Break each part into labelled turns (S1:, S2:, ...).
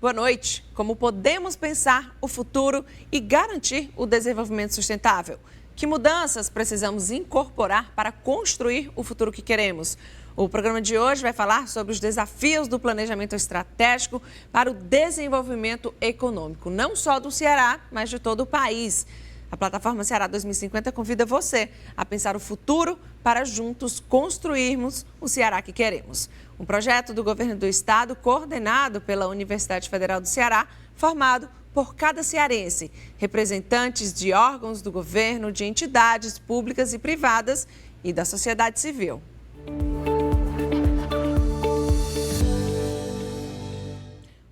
S1: Boa noite. Como podemos pensar o futuro e garantir o desenvolvimento sustentável? Que mudanças precisamos incorporar para construir o futuro que queremos? O programa de hoje vai falar sobre os desafios do planejamento estratégico para o desenvolvimento econômico, não só do Ceará, mas de todo o país. A plataforma Ceará 2050 convida você a pensar o futuro para juntos construirmos o Ceará que queremos. Um projeto do governo do estado coordenado pela Universidade Federal do Ceará, formado por cada cearense, representantes de órgãos do governo, de entidades públicas e privadas e da sociedade civil.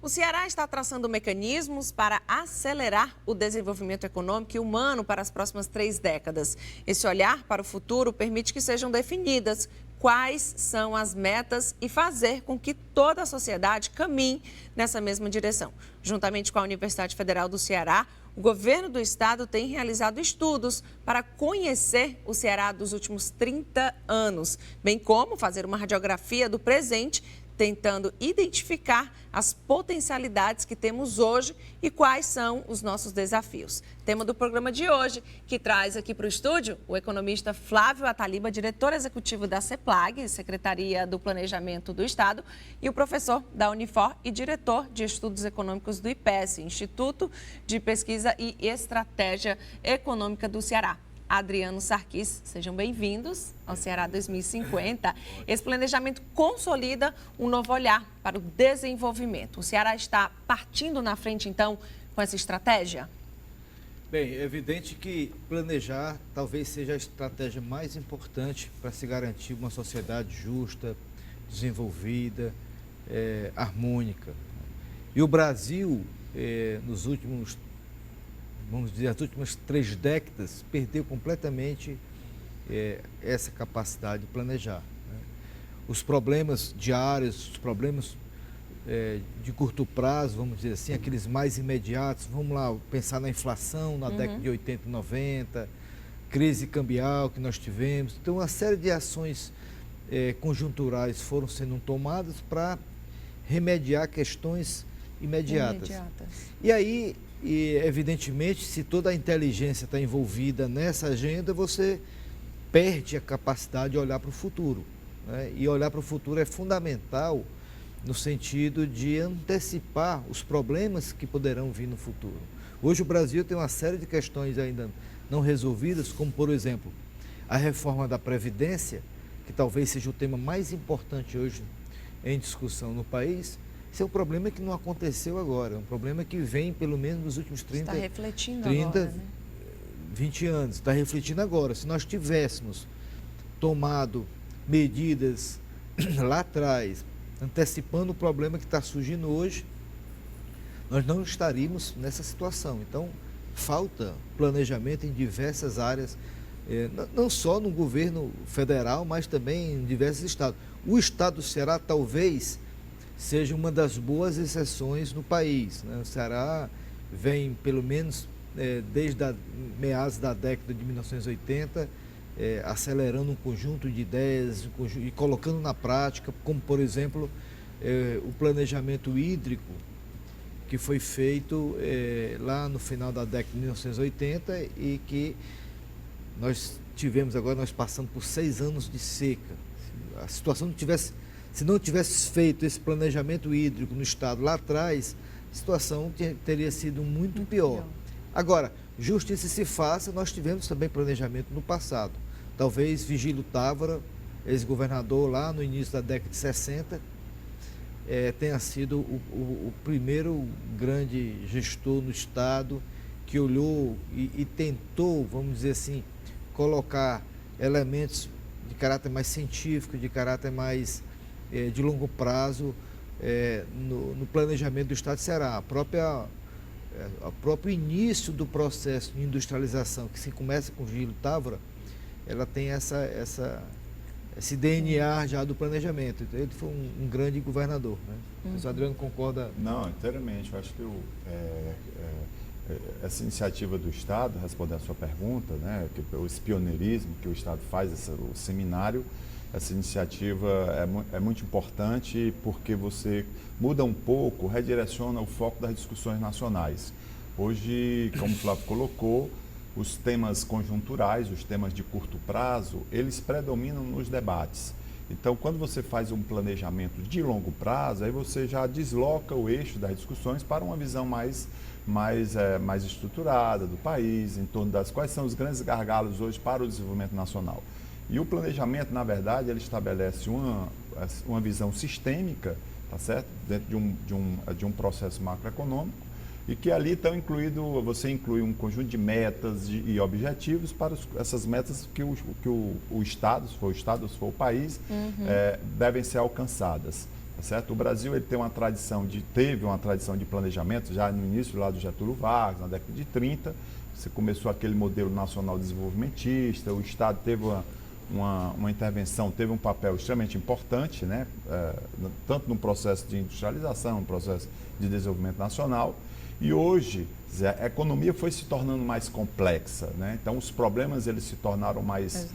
S1: O Ceará está traçando mecanismos para acelerar o desenvolvimento econômico e humano para as próximas 3 décadas. Esse olhar para o futuro permite que sejam definidas quais são as metas e fazer com que toda a sociedade caminhe nessa mesma direção. Juntamente com a Universidade Federal do Ceará, o governo do estado tem realizado estudos para conhecer o Ceará dos últimos 30 anos, bem como fazer uma radiografia do presente, tentando identificar as potencialidades que temos hoje e quais são os nossos desafios. Tema do programa de hoje, que traz aqui para o estúdio o economista Flávio Ataliba, diretor executivo da CEPLAG, Secretaria do Planejamento do Estado, e o professor da Unifor e diretor de Estudos Econômicos do IPES, Instituto de Pesquisa e Estratégia Econômica do Ceará. Adriano Sarquis, sejam bem-vindos ao Ceará 2050. Esse planejamento consolida um novo olhar para o desenvolvimento. O Ceará está partindo na frente, então, com essa estratégia?
S2: Bem, é evidente que planejar talvez seja a estratégia mais importante para se garantir uma sociedade justa, desenvolvida, harmônica. E o Brasil, nos últimos, vamos dizer, as últimas 3 décadas, perdeu completamente essa capacidade de planejar, né? Os problemas diários, os problemas de curto prazo, vamos dizer assim, aqueles mais imediatos, vamos lá, pensar na inflação na década de 80 e 90, crise cambial que nós tivemos. Então, uma série de ações conjunturais foram sendo tomadas para remediar questões imediatas. E aí, evidentemente, se toda a inteligência está envolvida nessa agenda, você perde a capacidade de olhar para o futuro, né? E olhar para o futuro é fundamental no sentido de antecipar os problemas que poderão vir no futuro. Hoje o Brasil tem uma série de questões ainda não resolvidas, como, por exemplo, a reforma da Previdência, que talvez seja o tema mais importante hoje em discussão no país. Esse é um problema que não aconteceu agora, é um problema que vem pelo menos nos últimos 30
S1: agora, né?
S2: 20 anos, está refletindo agora. Se nós tivéssemos tomado medidas lá atrás, antecipando o problema que está surgindo hoje, nós não estaríamos nessa situação. Então, falta planejamento em diversas áreas, não só no governo federal, mas também em diversos estados. O estado do Ceará talvez seja uma das boas exceções no país, né? O Ceará vem, pelo menos desde meados da década de 1980, acelerando um conjunto de ideias e colocando na prática, como, por exemplo, o planejamento hídrico, que foi feito lá no final da década de 1980 e que nós tivemos agora, nós passamos por 6 anos de seca. A situação se não tivesse feito esse planejamento hídrico no estado lá atrás, a situação teria sido muito pior. Agora, justiça se faça, nós tivemos também planejamento no passado. Talvez Vigílio Távora, ex-governador lá no início da década de 60, tenha sido o primeiro grande gestor no estado que olhou e tentou, vamos dizer assim, colocar elementos de caráter mais científico, de caráter mais de longo prazo no planejamento do estado de Ceará. O próprio início do processo de industrialização, que se começa com Vigílio Távora, ela tem esse DNA já do planejamento. Então, ele foi um grande governador, né? O Adriano concorda?
S3: Não, inteiramente. Eu acho que essa iniciativa do Estado, respondendo a sua pergunta, né, esse pioneirismo que o Estado faz, o seminário, essa iniciativa é muito importante porque você muda um pouco, redireciona o foco das discussões nacionais. Hoje, como o Flávio colocou, os temas conjunturais, os temas de curto prazo, eles predominam nos debates. Então, quando você faz um planejamento de longo prazo, aí você já desloca o eixo das discussões para uma visão mais estruturada do país, em torno das quais são os grandes gargalos hoje para o desenvolvimento nacional. E o planejamento, na verdade, ele estabelece uma visão sistêmica, tá certo? Dentro de um processo macroeconômico, e que ali estão incluído, você inclui um conjunto de metas e objetivos para essas metas que o Estado, se for o Estado ou se for o país, devem ser alcançadas. Tá certo? O Brasil ele teve uma tradição de planejamento já no início lá do Getúlio Vargas, na década de 30. Você começou aquele modelo nacional desenvolvimentista, o Estado teve uma intervenção, teve um papel extremamente importante, né? Tanto no processo de industrialização, no processo de desenvolvimento nacional. E hoje, a economia foi se tornando mais complexa, né? Então, os problemas eles se tornaram mais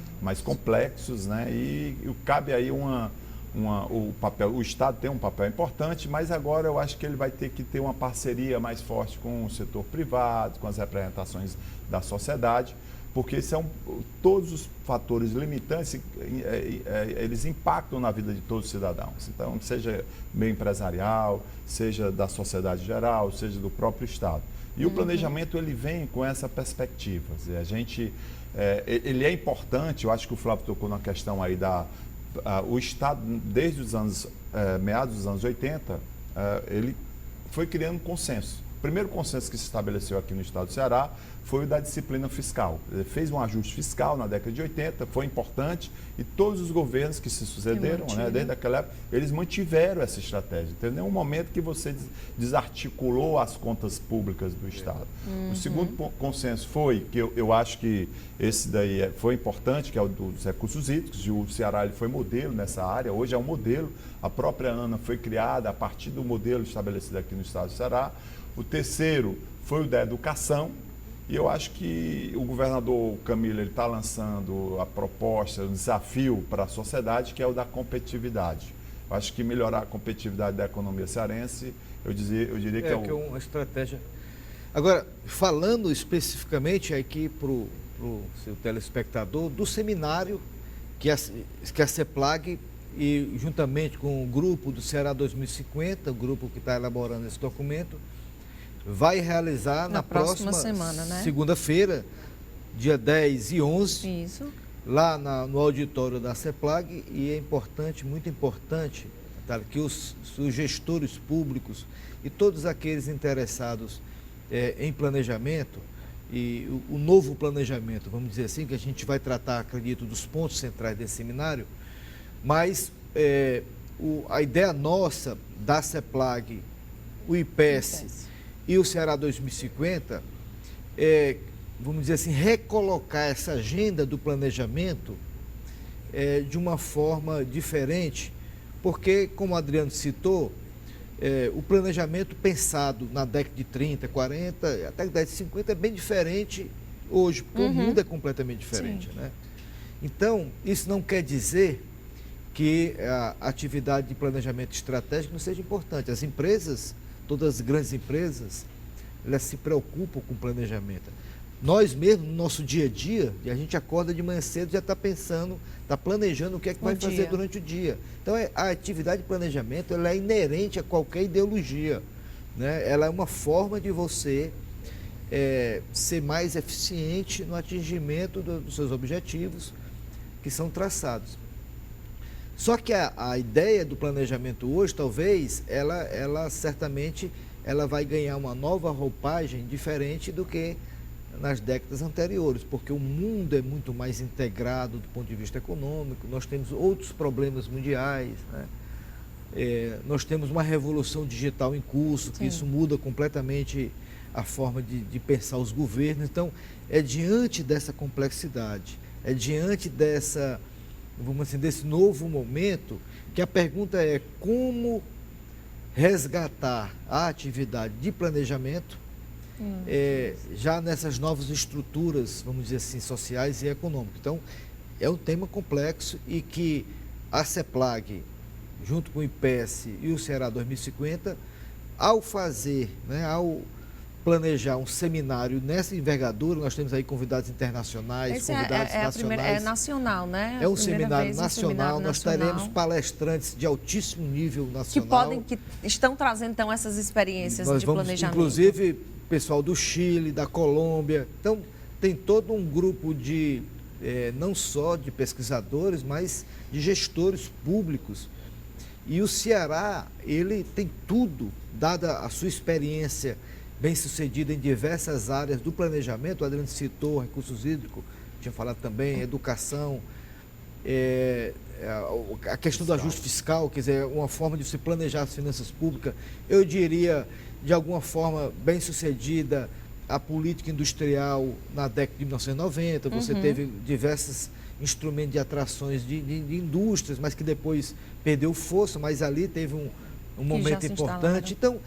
S3: complexos, né? E cabe aí o Estado tem um papel importante, mas agora eu acho que ele vai ter que ter uma parceria mais forte com o setor privado, com as representações da sociedade, porque todos os fatores limitantes, eles impactam na vida de todos os cidadãos. Então, seja meio empresarial, seja da sociedade geral, seja do próprio Estado. E o planejamento, ele vem com essa perspectiva. Ele é importante, eu acho que o Flávio tocou na questão aí o Estado, desde os anos, meados dos anos 80, ele foi criando consenso. O primeiro consenso que se estabeleceu aqui no Estado do Ceará foi o da disciplina fiscal. Ele fez um ajuste fiscal na década de 80, foi importante, e todos os governos que se sucederam, né, desde aquela época, eles mantiveram essa estratégia. Teve nenhum momento que você desarticulou as contas públicas do Estado. O segundo consenso foi, que eu acho que esse daí foi importante, que é o dos recursos hídricos, e o Ceará ele foi modelo nessa área, hoje é um modelo, a própria ANA foi criada a partir do modelo estabelecido aqui no Estado do Ceará. O terceiro foi o da educação, e eu acho que o governador Camilo está lançando a proposta, o desafio para a sociedade, que é o da competitividade. Eu acho que melhorar a competitividade da economia cearense, eu diria que é
S2: uma estratégia. Agora, falando especificamente aqui para o seu telespectador, do seminário que a CEPLAG, e juntamente com o grupo do Ceará 2050, o grupo que está elaborando esse documento, vai realizar na próxima semana, né? Segunda-feira, dia 10 e 11,
S1: Isso.
S2: lá no auditório da CEPLAG, e é importante, muito importante, que os gestores públicos e todos aqueles interessados em planejamento, e o novo planejamento, vamos dizer assim, que a gente vai tratar, acredito, dos pontos centrais desse seminário, mas a ideia nossa da CEPLAG, o IPES e o Ceará 2050 vamos dizer assim, recolocar essa agenda do planejamento de uma forma diferente, porque, como o Adriano citou, o planejamento pensado na década de 30, 40, até a década de 50 é bem diferente hoje, porque o mundo é completamente diferente, né? Então, isso não quer dizer que a atividade de planejamento estratégico não seja importante. As empresas, todas as grandes empresas, elas se preocupam com planejamento. Nós mesmos, no nosso dia a dia, a gente acorda de manhã cedo e já está pensando, está planejando o que é que vai fazer durante o dia. Então, a atividade de planejamento, ela é inerente a qualquer ideologia, né? Ela é uma forma de você ser mais eficiente no atingimento dos seus objetivos que são traçados. Só que a ideia do planejamento hoje, talvez, ela certamente ela vai ganhar uma nova roupagem diferente do que nas décadas anteriores, porque o mundo é muito mais integrado do ponto de vista econômico, nós temos outros problemas mundiais, né? Nós temos uma revolução digital em curso, que isso muda completamente a forma de pensar os governos. Então, é diante dessa complexidade, é diante vamos assim, desse novo momento, que a pergunta é como resgatar a atividade de planejamento já nessas novas estruturas, vamos dizer assim, sociais e econômicas. Então, é um tema complexo e que a CEPLAG, junto com o IPES e o Ceará 2050, ao fazer, né, ao planejar um seminário nessa envergadura, nós temos aí convidados internacionais,
S1: Esse
S2: convidados nacionais.
S1: É nacional, né?
S2: É um seminário nacional, nós teremos palestrantes de altíssimo nível nacional.
S1: Que estão trazendo, então, essas experiências
S2: nós
S1: de
S2: vamos,
S1: planejamento.
S2: Inclusive, pessoal do Chile, da Colômbia. Então, tem todo um grupo de, não só de pesquisadores, mas de gestores públicos. E o Ceará, ele tem tudo, dada a sua experiência bem-sucedida em diversas áreas do planejamento. O Adriano citou recursos hídricos, tinha falado também, educação, a questão do ajuste fiscal, quer dizer, uma forma de se planejar as finanças públicas. Eu diria, de alguma forma, bem-sucedida a política industrial na década de 1990. Você teve diversos instrumentos de atrações de indústrias, mas que depois perdeu força, mas ali teve um momento importante. Então,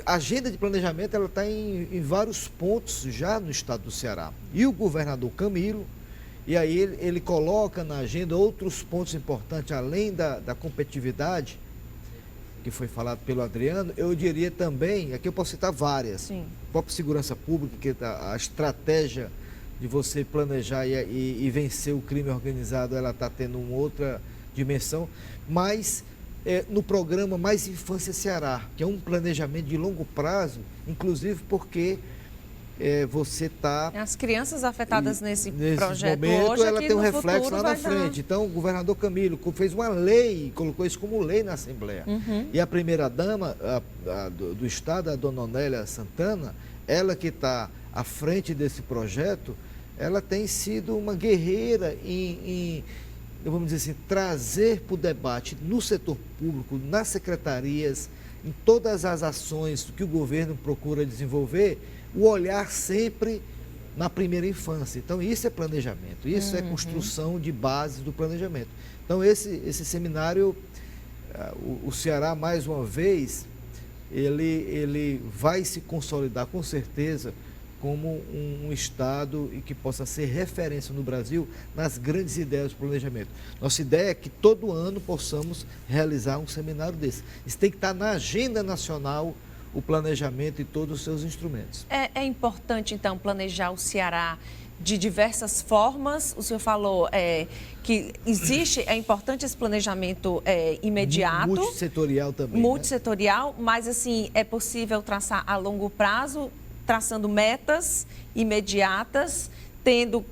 S2: a agenda de planejamento ela está em vários pontos já no estado do Ceará. E o governador Camilo, e aí ele coloca na agenda outros pontos importantes, além da competitividade, que foi falado pelo Adriano, eu diria também, aqui eu posso citar várias,
S1: Sim.
S2: A própria segurança pública, que a estratégia de você planejar e vencer o crime organizado, ela está tendo uma outra dimensão, mas no programa Mais Infância Ceará, que é um planejamento de longo prazo, inclusive porque você está...
S1: As crianças afetadas nesse projeto
S2: momento,
S1: hoje,
S2: ela tem um reflexo lá na
S1: frente.
S2: frente. Então, o governador Camilo fez uma lei, colocou isso como lei na Assembleia. E a primeira-dama do Estado, a dona Onélia Santana, ela que está à frente desse projeto, ela tem sido uma guerreira vamos dizer assim, trazer para o debate no setor público, nas secretarias, em todas as ações que o governo procura desenvolver, o olhar sempre na primeira infância. Então, isso é planejamento, isso é construção de bases do planejamento. Então, esse seminário, o Ceará, mais uma vez, ele vai se consolidar com certeza como um estado e que possa ser referência no Brasil nas grandes ideias do planejamento. Nossa ideia é que todo ano possamos realizar um seminário desse. Isso tem que estar na agenda nacional, o planejamento e todos os seus instrumentos.
S1: É importante, então, planejar o Ceará de diversas formas. O senhor falou que é importante esse planejamento imediato.
S2: Multissetorial também.
S1: Multissetorial, né? Mas, assim, é possível traçar a longo prazo, traçando metas imediatas,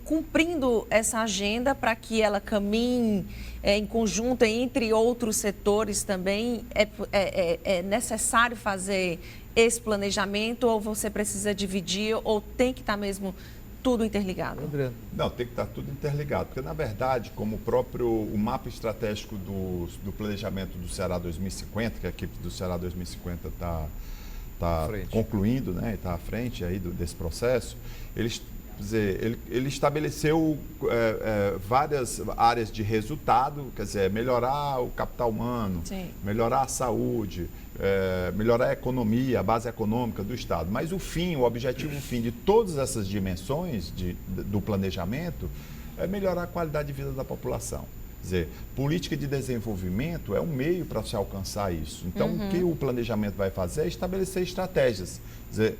S1: cumprindo essa agenda para que ela caminhe em conjunto entre outros setores também. É necessário fazer esse planejamento ou você precisa dividir ou tem que estar mesmo tudo interligado?
S2: Adriano.
S3: Não, tem que estar tudo interligado, porque na verdade, como o mapa estratégico do planejamento do Ceará 2050, que a equipe do Ceará 2050 está concluindo, né, está à frente aí desse processo, ele estabeleceu várias áreas de resultado, quer dizer, melhorar o capital humano,
S1: Sim.
S3: melhorar a saúde, melhorar a economia, a base econômica do Estado. Mas o objetivo fim de todas essas dimensões do planejamento é melhorar a qualidade de vida da população. Quer dizer, política de desenvolvimento é um meio para se alcançar isso. Então, o que o planejamento vai fazer é estabelecer estratégias. Quer dizer,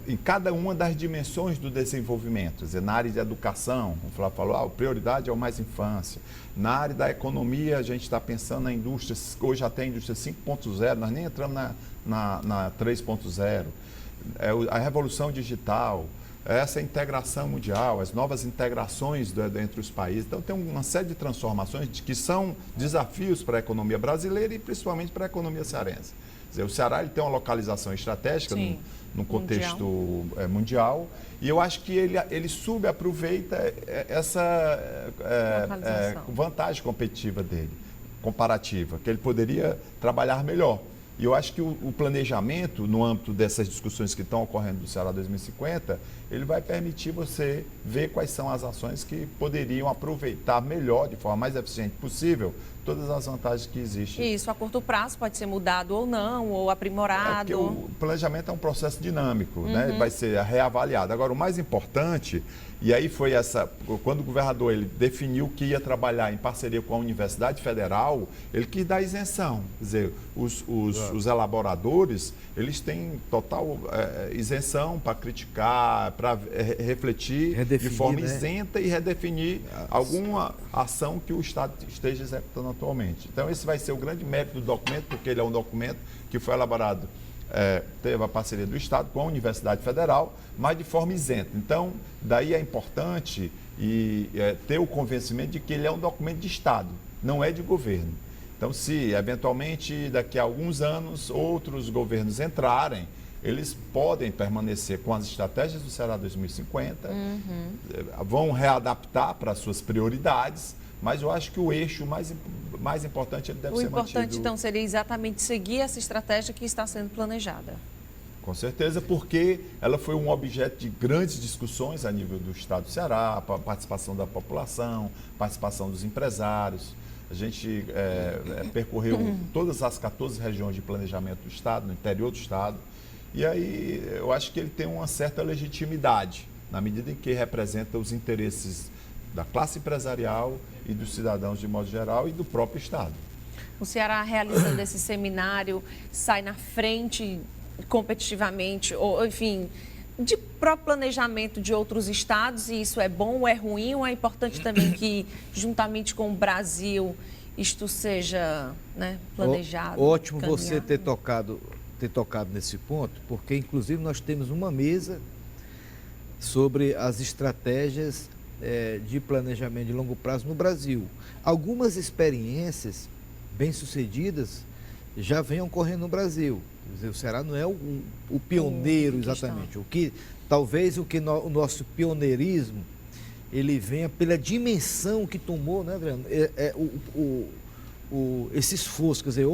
S3: em cada uma das dimensões do desenvolvimento. Quer dizer, na área de educação, o Flávio falou, a prioridade é o mais infância. Na área da economia, a gente está pensando na indústria, hoje já tem a indústria 5.0, nós nem entramos na 3.0. A revolução digital, essa integração mundial, as novas integrações entre os países. Então, tem uma série de transformações que são desafios para a economia brasileira e principalmente para a economia cearense. Quer dizer, o Ceará ele tem uma localização estratégica no contexto mundial e eu acho que ele subaproveita essa vantagem competitiva dele, comparativa, que ele poderia trabalhar melhor. E eu acho que o planejamento, no âmbito dessas discussões que estão ocorrendo do Ceará 2050, ele vai permitir você ver quais são as ações que poderiam aproveitar melhor, de forma mais eficiente possível, todas as vantagens que existem.
S1: E isso a curto prazo pode ser mudado ou não, ou
S3: É
S1: aprimorado.
S3: porque o planejamento é um processo dinâmico, né? Vai ser reavaliado. Agora, o mais importante, e aí foi quando o governador ele definiu que ia trabalhar em parceria com a Universidade Federal, ele quis dar isenção. Quer dizer, os elaboradores, eles têm total isenção para criticar, para refletir
S2: Redefinir,
S3: de forma
S2: né?
S3: isenta e redefinir alguma ação que o Estado esteja executando atualmente. Então, esse vai ser o grande mérito do documento, porque ele é um documento que foi elaborado, teve a parceria do Estado com a Universidade Federal, mas de forma isenta. Então, daí é importante ter o convencimento de que ele é um documento de Estado, não é de governo. Então, se eventualmente daqui a alguns anos outros governos entrarem, eles podem permanecer com as estratégias do Ceará 2050, vão readaptar para as suas prioridades, mas eu acho que o eixo mais importante ele deve ser mantido. O importante,
S1: então, seria exatamente seguir essa estratégia que está sendo planejada.
S3: Com certeza, porque ela foi um objeto de grandes discussões a nível do Estado do Ceará, a participação da população, participação dos empresários. A gente percorreu todas as 14 regiões de planejamento do Estado, no interior do Estado, e aí eu acho que ele tem uma certa legitimidade, na medida em que representa os interesses da classe empresarial e dos cidadãos de modo geral e do próprio Estado.
S1: O Ceará, realizando esse seminário, sai na frente competitivamente, ou enfim, de próprio planejamento de outros estados, e isso é bom ou é ruim, ou é importante também que, juntamente com o Brasil, isto seja, né, planejado?
S2: Ótimo
S1: caminhado.
S2: Você ter tocado nesse ponto, porque inclusive nós temos uma mesa sobre as estratégias de planejamento de longo prazo no Brasil. Algumas experiências bem-sucedidas já vêm ocorrendo no Brasil. Quer dizer, o Ceará não é o pioneiro exatamente. O nosso pioneirismo ele venha pela dimensão que tomou, né, Adriano? Esse esforço, quer dizer,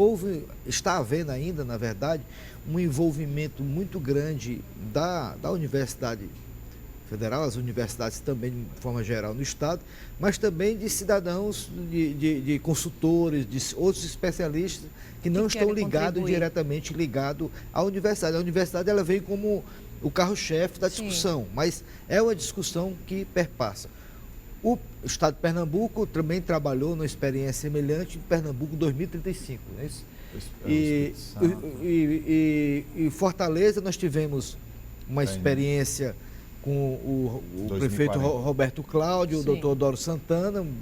S2: está havendo ainda, na verdade, um envolvimento muito grande da Universidade Federal, as universidades também, de forma geral, no Estado, mas também de cidadãos, de consultores, de outros especialistas que não estão diretamente ligados à universidade. A universidade ela veio como o carro-chefe da discussão, mas é uma discussão que perpassa. O Estado de Pernambuco também trabalhou numa experiência semelhante em Pernambuco 2035. Não é isso? E Fortaleza nós tivemos uma experiência com o prefeito Roberto Cláudio, o doutor Doro Santana, um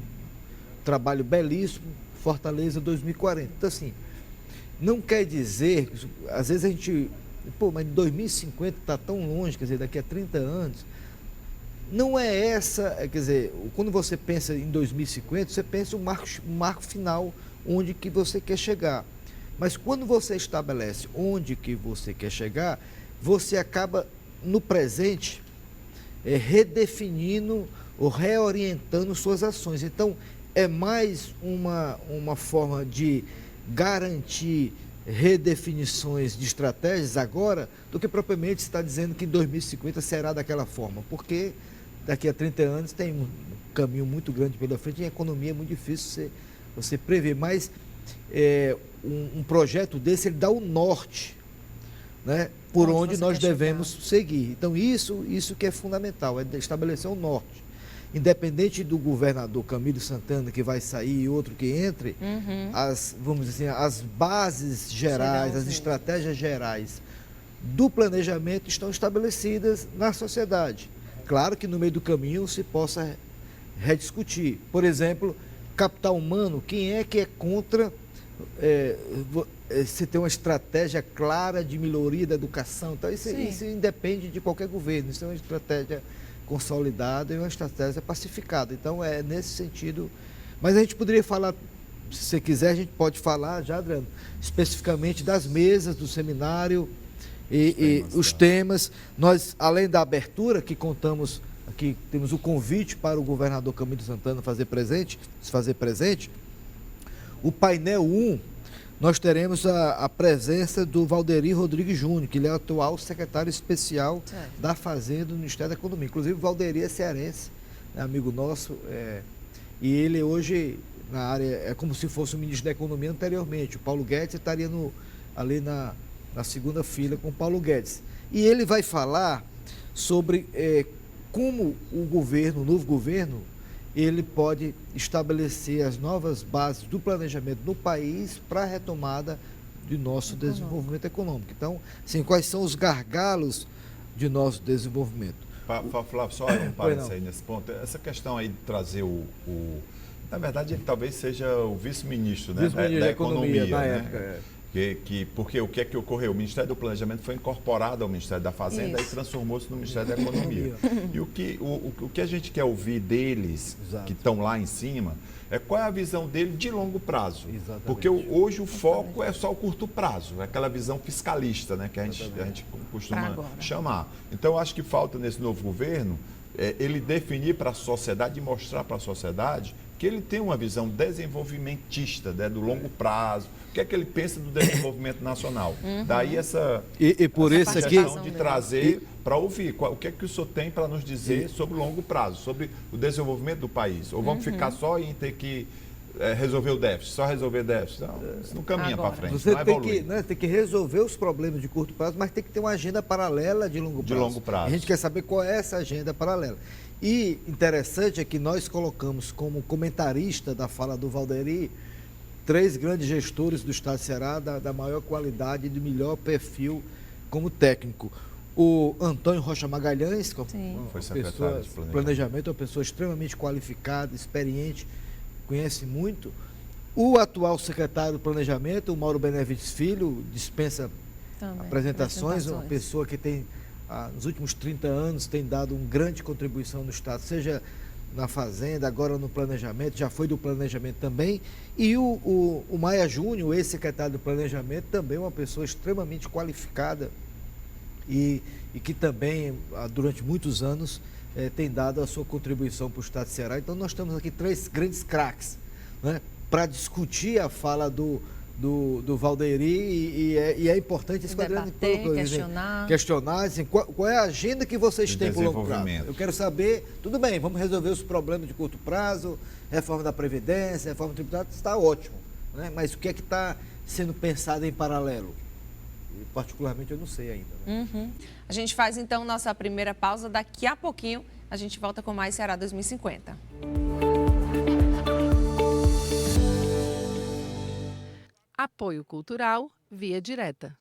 S2: trabalho belíssimo, Fortaleza 2040. Então, assim, não quer dizer, às vezes a gente, mas 2050 está tão longe, quer dizer, daqui a 30 anos, não é essa, quer dizer, quando você pensa em 2050, você pensa um marco final onde que você quer chegar. Mas quando você estabelece onde que você quer chegar, você acaba, no presente, redefinindo ou reorientando suas ações. Então, é mais uma forma de garantir redefinições de estratégias agora do que propriamente está dizendo que em 2050 será daquela forma, porque daqui a 30 anos tem um caminho muito grande pela frente e a economia é muito difícil você prever, mas um projeto desse ele dá o norte, né, por onde nós devemos seguir. Então isso que é fundamental, é estabelecer um norte. Independente do governador Camilo Santana que vai sair e outro que entre, vamos dizer assim, as bases gerais, as estratégias gerais do planejamento estão estabelecidas na sociedade. Claro que no meio do caminho se possa rediscutir. Por exemplo, capital humano, quem é que é contra se ter uma estratégia clara de melhoria da educação? Então, isso independe de qualquer governo, isso é uma estratégia consolidada e uma estratégia pacificada. Então, é nesse sentido. Mas a gente poderia falar, se você quiser, a gente pode falar já, Adriano, especificamente das mesas do seminário e os temas. Nós, além da abertura, que contamos aqui, temos o convite para o governador Camilo Santana se fazer presente, o painel 1 nós teremos a presença do Valderi Rodrigues Júnior, que ele é o atual secretário especial da Fazenda do Ministério da Economia. Inclusive, o Valderi é cearense, é amigo nosso, e ele hoje, na área, é como se fosse o ministro da Economia anteriormente. O Paulo Guedes estaria ali na segunda fila com o Paulo Guedes. E ele vai falar sobre como o novo governo, ele pode estabelecer as novas bases do planejamento no país para a retomada de nosso desenvolvimento econômico. Então, assim, quais são os gargalos de nosso desenvolvimento?
S3: Flávio, só um parênteses aí nesse ponto. Essa questão aí de trazer na verdade, ele talvez seja o vice-ministro, né?
S2: Vice-ministro da Economia, na época.
S3: Porque o que é que ocorreu? O Ministério do Planejamento foi incorporado ao Ministério da Fazenda e transformou-se no Ministério da Economia. E o que a gente quer ouvir deles, que estão lá em cima, é qual é a visão dele de longo prazo. Exatamente. Porque hoje o foco é só o curto prazo, é aquela visão fiscalista, né, que a gente costuma chamar. Então, eu acho que falta nesse novo governo ele definir para a sociedade e mostrar para a sociedade que ele tem uma visão desenvolvimentista, né, do longo prazo. O que é que ele pensa do desenvolvimento nacional? Daí essa questão de trazer para ouvir o que é que o senhor tem para nos dizer sobre o longo prazo, sobre o desenvolvimento do país. Ou vamos ficar só em ter que resolver o déficit, só resolver déficit. Não, isso não caminha para frente,
S2: você
S3: não evolui.
S2: Tem que resolver os problemas de curto prazo, mas tem que ter uma agenda paralela de longo prazo.
S3: De longo prazo.
S2: A gente quer saber qual é essa agenda paralela. E interessante é que nós colocamos como comentarista da fala do Valderi 3 grandes gestores do Estado de Ceará da maior qualidade e do melhor perfil como técnico. O Antônio Rocha Magalhães, que
S3: foi secretário de
S2: Planejamento, é uma pessoa extremamente qualificada, experiente, conhece muito. O atual secretário do Planejamento, o Mauro Benevides Filho, dispensa apresentações, uma pessoa que tem, nos últimos 30 anos, tem dado uma grande contribuição no Estado, seja na Fazenda, agora no Planejamento, já foi do Planejamento também. E o Maia Júnior, ex-secretário do Planejamento, também uma pessoa extremamente qualificada e que também, durante muitos anos, tem dado a sua contribuição para o Estado de Ceará. Então, nós temos aqui 3 grandes craques, né, para discutir a fala do Valderi e é importante esse quadrante questionar assim, qual é a agenda que vocês têm para o longo prazo. Eu quero saber, tudo bem, vamos resolver os problemas de curto prazo, reforma da Previdência, reforma tributária, está ótimo, né? Mas o que é que está sendo pensado em paralelo? E, particularmente, eu não sei ainda. Né?
S1: A gente faz, então, nossa primeira pausa. Daqui a pouquinho, a gente volta com mais Ceará 2050.
S4: Apoio Cultural Via Direta.